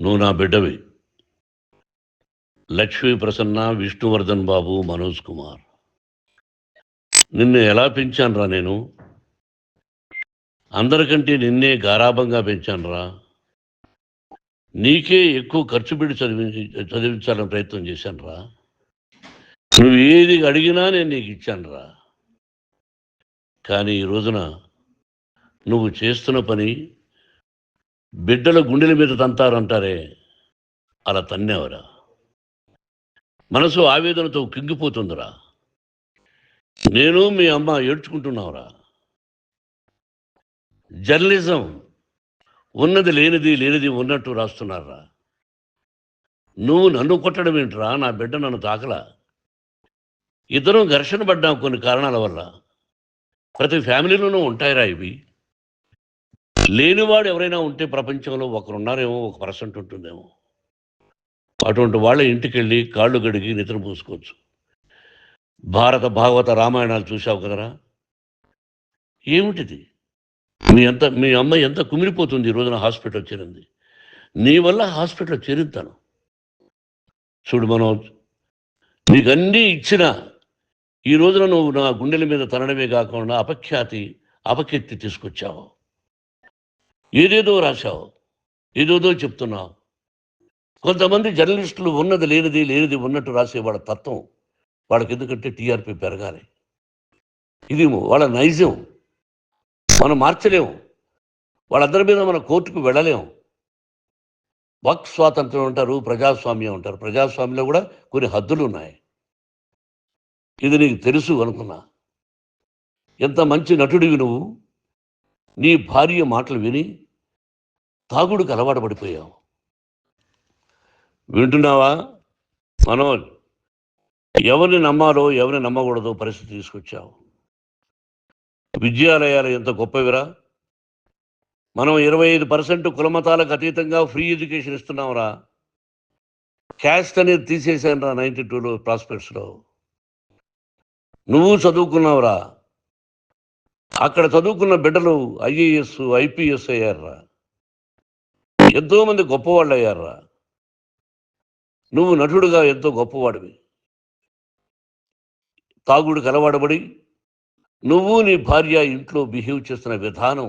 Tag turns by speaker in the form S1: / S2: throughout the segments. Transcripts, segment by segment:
S1: నువ్వు నా బిడ్డవి. లక్ష్మీ ప్రసన్న, విష్ణువర్ధన్ బాబు, మనోజ్ కుమార్. నిన్ను ఎలా పెంచానురా నేను? అందరికంటే నిన్నే గారాబంగా పెంచానురా. నీకే ఎక్కువ ఖర్చు పెట్టి చదివించాలని ప్రయత్నం చేశానురా. నువ్వు ఏది అడిగినా నేను నీకు ఇచ్చానురా. కానీ ఈ రోజున నువ్వు చేస్తున్న పని బిడ్డల గుండెల మీద తంతారంటారే, అలా తన్నేవరా. మనసు ఆవేదనతో కింగిపోతుందిరా. నేను మీ అమ్మ ఏడ్చుకుంటున్నావురా. జర్నలిజం ఉన్నది లేనిది, లేనిది ఉన్నట్టు రాస్తున్నారా. నువ్వు నన్ను కొట్టడం ఏంట్రా? నా బిడ్డ నన్ను తాకలా. ఇద్దరం ఘర్షణ పడ్డాం కొన్ని కారణాల వల్ల. ప్రతి ఫ్యామిలీలోనూ ఉంటాయిరా ఇవి. లేనివాడు ఎవరైనా ఉంటే ప్రపంచంలో ఒకరున్నారేమో, 1% ఉంటుందేమో. అటువంటి వాళ్ళ ఇంటికి వెళ్ళి కాళ్ళు గడిగి నిద్ర పూసుకోవచ్చు. భారత భాగవత రామాయణాలు చూసావు కదరా. ఏమిటిది? మీ అమ్మ ఎంత కుమిలిపోతుంది ఈ రోజున హాస్పిటల్ చేరింది. నీ వల్ల హాస్పిటల్ చేరుతాను. చూడు మనోజ్, నీకు అన్నీ ఇచ్చిన ఈ రోజున నువ్వు నా గుండెల మీద తనడమే కాకుండా అపకీర్తి తీసుకొచ్చావు. ఏదేదో రాశావు, ఏదేదో చెప్తున్నావు. కొంతమంది జర్నలిస్టులు ఉన్నది లేనిది, లేనిది ఉన్నట్టు రాసే వాళ్ళ తత్వం వాళ్ళకి ఎందుకంటే టీఆర్పీ పెరగాలి. ఇది వాళ్ళ నైజం. మనం మార్చలేము. వాళ్ళందరి మీద మన కోర్టుకు వెళ్ళలేము. వాక్ స్వాతంత్రం అంటారు, ప్రజాస్వామ్యం అంటారు. ప్రజాస్వామ్యంలో కూడా కొన్ని హద్దులు ఉన్నాయి. ఇది నీకు తెలుసు అనుకున్నా. ఎంత మంచి నటుడివి నువ్వు. నీ భార్య మాటలు విని తాగుడుకు అలవాటు పడిపోయావు. వింటున్నావా మనోజ్? ఎవరిని నమ్మాలో ఎవరిని నమ్మకూడదో పరిస్థితి తీసుకొచ్చావు. విద్యాలయాలు ఎంత గొప్పవిరా. మనం 25% కులమతాలకు అతీతంగా ఫ్రీ ఎడ్యుకేషన్ ఇస్తున్నాంరా. క్యాస్ట్ అనేది తీసేసాను రా 92లో ప్రాస్పెక్ట్స్లో. నువ్వు చదువుకున్నావురా. అక్కడ చదువుకున్న బిడ్డలు ఐఏఎస్, ఐపీఎస్ అయ్యారా. ఎంతోమంది గొప్పవాళ్ళు అయ్యారా. నువ్వు నటుడుగా ఎంతో గొప్పవాడివి. తాగుడికి అలవాడబడి నువ్వు నీ భార్య ఇంట్లో బిహేవ్ చేస్తున్న విధానం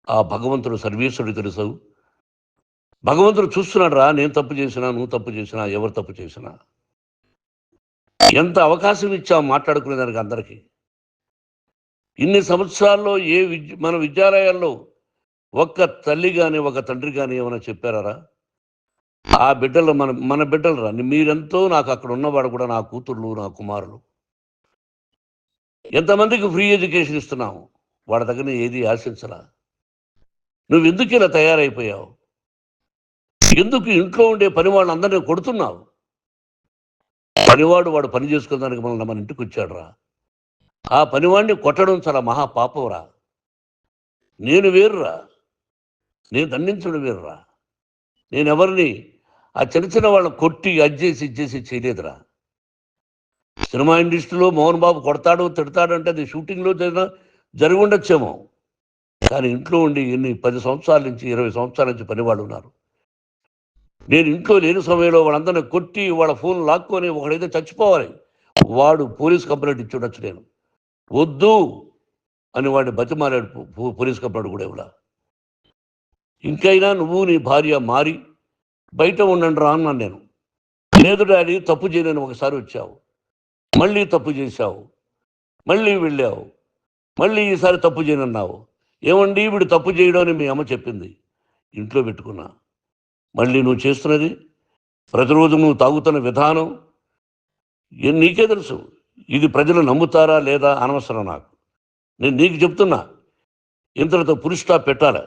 S1: ఆ భగవంతుడు సర్వేశ్వరుడు తెలుసు. భగవంతుడు చూస్తున్నాడు రా. నేను తప్పు చేసినా, నువ్వు తప్పు చేసినా, ఎవరు తప్పు చేసినా. ఎంత అవకాశం ఇచ్చావు మాట్లాడుకునేదానికి అందరికీ. ఇన్ని సంవత్సరాల్లో మన విద్యాలయాల్లో ఒక్క తల్లి కానీ ఒక తండ్రి కానీ ఏమైనా చెప్పారా? ఆ బిడ్డలు మన బిడ్డలు రా. మీరెంతో నాకు అక్కడ ఉన్నవాడు కూడా నా కూతుర్లు, నా కుమారులు. ఎంతమందికి ఫ్రీ ఎడ్యుకేషన్ ఇస్తున్నావు. వాడి దగ్గర ఏది ఆశించరా. నువ్వు ఎందుకు ఇలా తయారైపోయావు? ఎందుకు ఇంట్లో ఉండే పని వాళ్ళందరినీ కొడుతున్నావు? పనివాడు వాడు పని చేసుకోవడానికి మన ఇంటికి వచ్చాడు రా. ఆ పనివాడిని కొట్టడం చాలా మహాపాపంరా. నేను వేరురా. నేను దండించడం వేరురా. నేను ఎవరిని ఆ చిన్న వాళ్ళని కొట్టి ఇచ్చేసి చేయలేదురా. సినిమా ఇండస్ట్రీలో మోహన్ బాబు కొడతాడు, తిడతాడు అంటే అది షూటింగ్లో జరిగి ఉండొచ్చేమో. కానీ ఇంట్లో ఉండి 10 సంవత్సరాల నుంచి 20 సంవత్సరాల నుంచి పనివాళ్ళు ఉన్నారు. నేను ఇంట్లో లేని సమయంలో వాళ్ళందరినీ కొట్టి వాళ్ళ ఫోన్ లాక్కొని ఒకడైతే చచ్చిపోవాలి. వాడు పోలీస్ కంప్లైంట్ ఇచ్చి ఉండొచ్చు. నేను వద్దు అని వాడిని బతిమాలాడు. పోలీస్ కంప్లైంట్ కూడా ఇవ్వలా. ఇంకైనా నువ్వు నీ భార్య మారి బయట ఉండండి రా అన్నాను నేను. లేదు డాడీ, తప్పు చేయలేని ఒకసారి వచ్చావు, మళ్ళీ తప్పు చేశావు, మళ్ళీ వెళ్ళావు, మళ్ళీ ఈసారి తప్పు చేయనన్నావు. ఏమండి వీడు తప్పు చేయడం అని మీ అమ్మ చెప్పింది. ఇంట్లో పెట్టుకున్నా. మళ్ళీ నువ్వు చేస్తున్నది, ప్రతిరోజు నువ్వు తాగుతున్న విధానం నీకే తెలుసు. ఇది ప్రజలు నమ్ముతారా లేదా అనవసరం నాకు. నేను నీకు చెప్తున్నా, ఇంతటితో పులి స్టాప్ పెట్టాలి.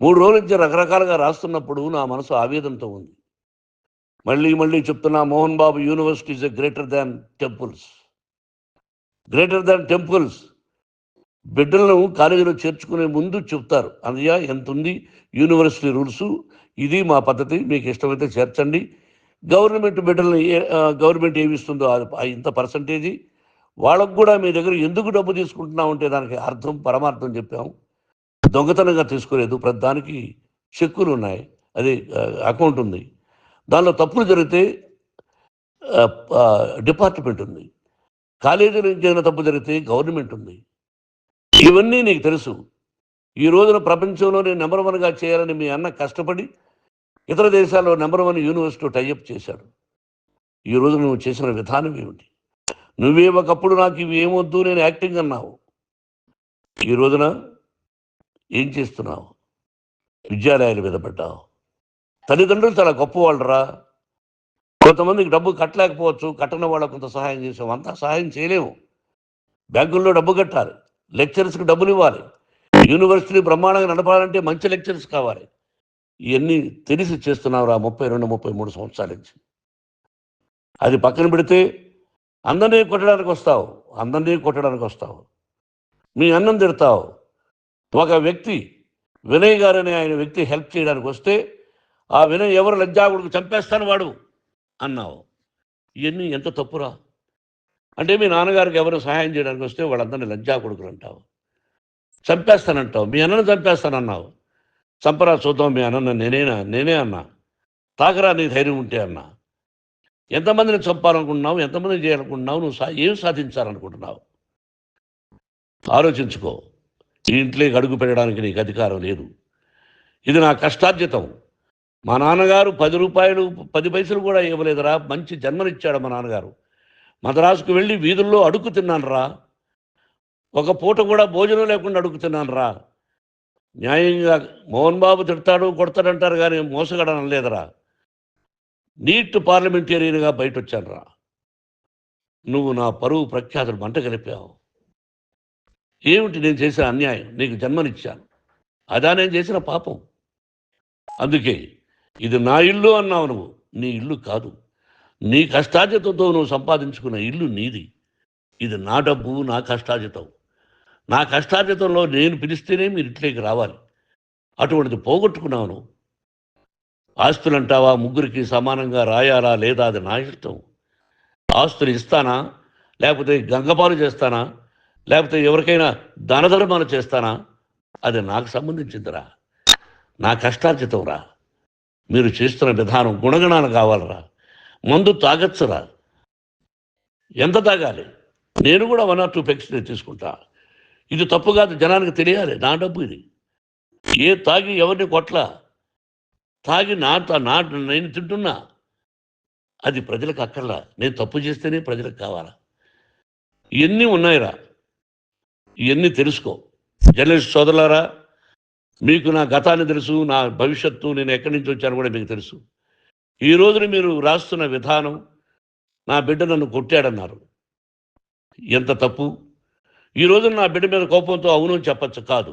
S1: 3 రోజుల నుంచి రకరకాలుగా రాస్తున్నప్పుడు నా మనసు ఆవేదనతో ఉంది. మళ్ళీ చెప్తున్నా, Mohan Babu university is greater than temples. Greater than temples. బిడ్డలను కాలేజీలో చేర్చుకునే ముందు చెప్తారు, అన్నయ్య ఎంత ఉంది యూనివర్సిటీ రూల్స్, ఇది మా పద్ధతి, మీకు ఇష్టమైతే చేర్చండి. గవర్నమెంట్ బిడ్డలను గవర్నమెంట్ ఏమి ఇస్తుందో ఇంత పర్సంటేజీ వాళ్ళకు కూడా మీ దగ్గర ఎందుకు డబ్బు తీసుకుంటున్నామంటే దానికి అర్థం పరమార్థం చెప్పాము. దొంగతనంగా తీసుకోలేదు. ప్రతి దానికి చెక్కులు ఉన్నాయి, అది అకౌంట్ ఉంది. దానిలో తప్పులు జరిగితే డిపార్ట్మెంట్ ఉంది. కాలేజీలో ఏదైనా తప్పు జరిగితే గవర్నమెంట్ ఉంది. ఇవన్నీ నీకు తెలుసు. ఈ రోజున ప్రపంచంలోనే నెంబర్ 1గా చేయాలని మీ అన్న కష్టపడి ఇతర దేశాల్లో నెంబర్ 1 యూనివర్సిటీ టైఅప్ చేశాడు. ఈ రోజు నువ్వు చేసిన విధానం ఏమిటి? నువ్వే ఒకప్పుడు నాకు ఇవి ఏమొద్దు, నేను యాక్టింగ్ అన్నావు. ఈ రోజున ఏం చేస్తున్నావు? విద్యాలయాల మీద పడ్డావు. తల్లిదండ్రులు చాలా గొప్పవాళ్ళరా. కొంతమందికి డబ్బు కట్టలేకపోవచ్చు, కట్టని వాళ్ళకు కొంత సహాయం చేసాం. అంతా సహాయం చేయలేము. బ్యాంకుల్లో డబ్బు కట్టాలి, లెక్చరర్స్కి డబ్బులు ఇవ్వాలి, యూనివర్సిటీ బ్రహ్మాండంగా నడపాలంటే మంచి లెక్చరర్స్ కావాలి. ఇవన్నీ తెలిసి చేస్తున్నావురా 32, 33 సంవత్సరాల నుంచి. అది పక్కన పెడితే అందరినీ కొట్టడానికి వస్తావు. మీ అన్నం తిడతావు. ఒక వ్యక్తి వినయ్ గారనే ఆయన వ్యక్తి హెల్ప్ చేయడానికి వస్తే ఆ వినయ్ ఎవరు లజ్జాగుడికి చంపేస్తాను వాడు అన్నావు. ఇవన్నీ ఎంత తప్పురా? అంటే మీ నాన్నగారికి ఎవరు సహాయం చేయడానికి వస్తే వాళ్ళందరినీ లజ్జాగుడుకులు అంటావు, చంపేస్తానంటావు. మీ అన్నను చంపేస్తానన్నావు. చంపరా చూద్దాం మీ అన్న. నేనే అన్నా. తాకరా నీ ధైర్యం ఉంటే అన్నా. ఎంతమందిని చంపాలనుకుంటున్నావు? ఎంతమందిని చేయాలనుకుంటున్నావు? నువ్వు ఏం సాధించాలనుకుంటున్నావు? ఆలోచించుకో. ఈ ఇంట్లోకి అడుగు పెట్టడానికి నీకు అధికారం లేదు. ఇది నా కష్టార్జితం. మా నాన్నగారు 10 రూపాయలు 10 పైసలు కూడా ఇవ్వలేదురా. మంచి జన్మనిచ్చాడు మా నాన్నగారు. మద్రాసుకు వెళ్ళి వీధుల్లో అడుగు తిన్నాను రా. ఒక పూట కూడా భోజనం లేకుండా అడుగు తిన్నాను రా. న్యాయంగా మోహన్ బాబు తిడతాడు కొడతాడంటారు కానీ మోసగాడని అనలేదురా. నీట్ పార్లమెంటేరియన్గా బయట వచ్చాను రా. నువ్వు నా పరువు ప్రఖ్యాతులు మంట కలిపావు. ఏమిటి నేను చేసిన అన్యాయం? నీకు జన్మనిచ్చాను, అదా నేను చేసిన పాపం. అందుకే ఇది నా ఇల్లు అన్నావు. నువ్వు నీ ఇల్లు కాదు. నీ కష్టార్జితంతో నువ్వు సంపాదించుకున్న ఇల్లు నీది. ఇది నా డబ్బు, నా కష్టార్జితం. నా కష్టార్జితంలో నేను పిలిస్తేనే మీరు ఇంట్లోకి రావాలి. అటువంటిది పోగొట్టుకున్నావు నువ్వు. ఆస్తులు అంటావా? ముగ్గురికి సమానంగా రాయాలా లేదా అది నా ఇష్టం. ఆస్తులు ఇస్తానా, లేకపోతే గంగపాలు చేస్తానా, లేకపోతే ఎవరికైనా ధనధర్మాలు చేస్తానా, అది నాకు సంబంధించిందిరా. నా కష్టార్జితం రా. మీరు చేస్తున్న విధానం గుణగణాలు కావాలరా. మందు తాగచ్చురా. ఎంత తాగాలి? నేను కూడా 1 or 2 పెగ్స్ తీసుకుంటా. ఇది తప్పు కాదు, జనానికి తెలియాలి. నా డబ్బు ఇది. తాగి ఎవరిని కొట్లా, తాగి నేను తింటున్నా. అది ప్రజలకు అక్కర్లా. నేను తప్పు చేస్తేనే ప్రజలకు కావాలా. ఇవన్నీ ఉన్నాయిరా. ఇవన్నీ తెలుసుకో. జర్నలిస్ట్ సోదరులారా, మీకు నా గతాన్ని తెలుసు, నా భవిష్యత్తు, నేను ఎక్కడి నుంచి వచ్చాను కూడా మీకు తెలుసు. ఈ రోజున మీరు రాస్తున్న విధానం, నా బిడ్డ నన్ను కొట్టాడన్నారు. ఎంత తప్పు! ఈ రోజున నా బిడ్డ మీద కోపంతో అవును చెప్పచ్చు. కాదు,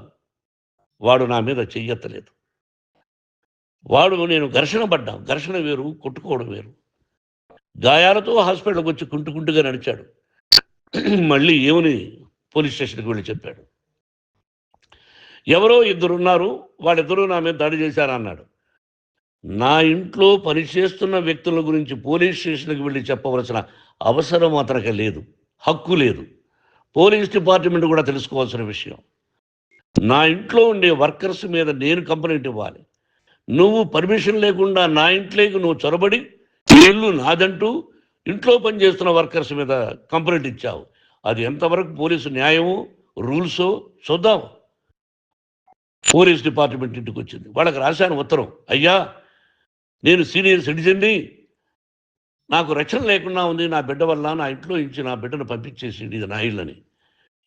S1: వాడు నా మీద చెయ్యెత్తలేదు. నేను ఘర్షణ పడ్డాం. ఘర్షణ వేరు, కొట్టుకోవడం వేరు. గాయాలతో హాస్పిటల్కి వచ్చి కుంటుకుంటుగా నడిచాడు. మళ్ళీ ఏమని పోలీస్ స్టేషన్కి వెళ్ళి చెప్పాడు. ఎవరో 2 ఉన్నారు, వాళ్ళిద్దరూ నా మీద దాడి చేశారన్నాడు. నా ఇంట్లో పనిచేస్తున్న వ్యక్తుల గురించి పోలీస్ స్టేషన్కి వెళ్ళి చెప్పవలసిన అవసరం అతనికి లేదు, హక్కు లేదు. పోలీస్ డిపార్ట్మెంట్ కూడా తెలుసుకోవాల్సిన విషయం. నా ఇంట్లో ఉండే వర్కర్స్ మీద నేను కంప్లైంట్ ఇవ్వాలి. నువ్వు పర్మిషన్ లేకుండా నా ఇంట్లోకి నువ్వు చొరబడి ఇల్లు నాదంటూ ఇంట్లో పనిచేస్తున్న వర్కర్స్ మీద కంప్లైంట్ ఇచ్చావు. అది ఎంతవరకు పోలీసు న్యాయమో రూల్సో చూద్దాం. పోలీస్ డిపార్ట్మెంట్ ఇంటికి వచ్చింది. వాళ్ళకి రాశాను ఉత్తరం, అయ్యా నేను సీనియర్ సిటిజన్ని, నాకు రక్షణ లేకుండా ఉంది, నా బిడ్డ వల్ల నా ఇంట్లో నుంచి నా బిడ్డను పంపించేసింది, ఇది నా ఇల్లని.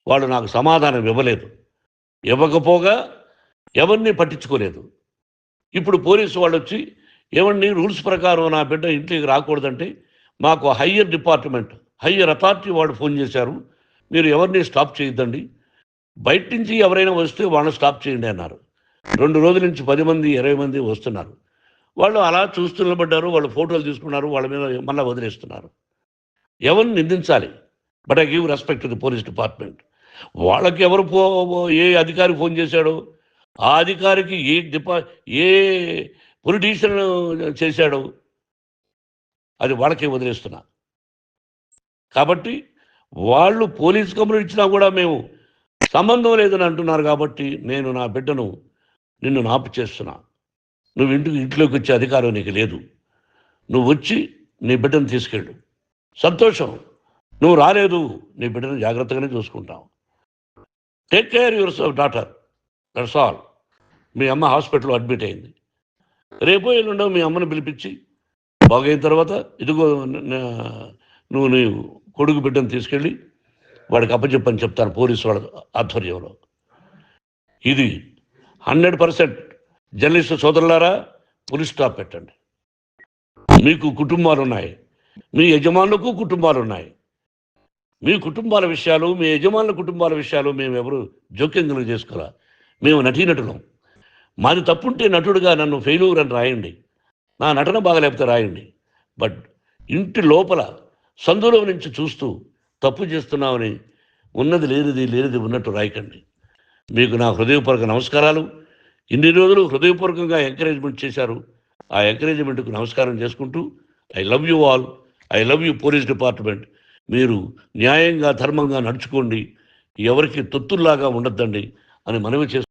S1: వాళ్ళు నాకు సమాధానం ఇవ్వలేదు. ఇవ్వకపోగా ఎవరిని పట్టించుకోలేదు. ఇప్పుడు పోలీసు వాళ్ళు వచ్చి ఏమండి రూల్స్ ప్రకారం నా బిడ్డ ఇంటికి రాకూడదంటే మాకు హయ్యర్ అథారిటీ వాళ్ళు ఫోన్ చేశారు, మీరు ఎవరిని స్టాప్ చేయొద్దండి, బయట నుంచి ఎవరైనా వస్తే వాళ్ళని స్టాప్ చేయండి అన్నారు. 2 రోజుల నుంచి 10 మంది 20 మంది వస్తున్నారు. వాళ్ళు అలా చూస్తూ నిలబడ్డారు. వాళ్ళు ఫోటోలు తీసుకున్నారు, వాళ్ళ మీద మళ్ళీ వదిలేస్తున్నారు. ఎవరిని నిందించాలి? But I give respect to the police department. వాళ్ళకి ఎవరు ఏ అధికారి ఫోన్ చేశాడో, ఆ అధికారికి ఏ పొలిటీషియన్ చేశాడో అది వాళ్ళకే వదిలేస్తున్నా. కాబట్టి వాళ్ళు పోలీస్ కంప్లైంట్ ఇచ్చినా కూడా మేము సంబంధం లేదని అంటున్నారు. కాబట్టి నేను నా బిడ్డను నిన్ను నాపు చేస్తున్నా. నువ్వు ఇంట్లోకి వచ్చే అధికారం నీకు లేదు. నువ్వు వచ్చి నీ బిడ్డను తీసుకెళ్ళు. సంతోషం. నువ్వు రాలేదు, నీ బిడ్డను జాగ్రత్తగానే చూసుకుంటాం. Take care your daughter, that's all. మీ అమ్మ హాస్పిటల్లో అడ్మిట్ అయింది. రేపో ఎల్లుండో మీ అమ్మను పిలిపించి బాగైన తర్వాత ఇదిగో నువ్వు నీ కొడుకు బిడ్డను తీసుకెళ్ళి వాడికి అప్పచెప్పని చెప్తాను పోలీసు వాళ్ళ ఆధ్వర్యంలో. ఇది 100% జర్నలిస్టు సోదరులారా, పులి స్టాప్ పెట్టండి. మీకు కుటుంబాలు ఉన్నాయి, మీ యజమానులకు కుటుంబాలు ఉన్నాయి. మీ కుటుంబాల విషయాలు, మీ యజమానుల కుటుంబాల విషయాలు మేము ఎవరు జోక్యం చేసుకోరా. మేము నటీనటులం. మాది తప్పుంటే నటుడుగా నన్ను ఫెయిల్యూర్ అని రాయండి, నా నటన బాగలేకపోతే రాయండి. బట్ ఇంటి లోపల సందులో నుంచి చూస్తూ తప్పు చేస్తున్నామని ఉన్నది లేనిది ఉన్నట్టు రాయకండి. మీకు నా హృదయపూర్వక నమస్కారాలు. ఇన్ని రోజులు హృదయపూర్వకంగా ఎంకరేజ్మెంట్ చేశారు. ఆ ఎంకరేజ్మెంట్కు నమస్కారం చేసుకుంటూ I love you all. I love you police department. మీరు న్యాయంగా ధర్మంగా నడుచుకోండి, ఎవరికి తొత్తుల్లాగా ఉండొద్దండి అని మనవి చేస్తూ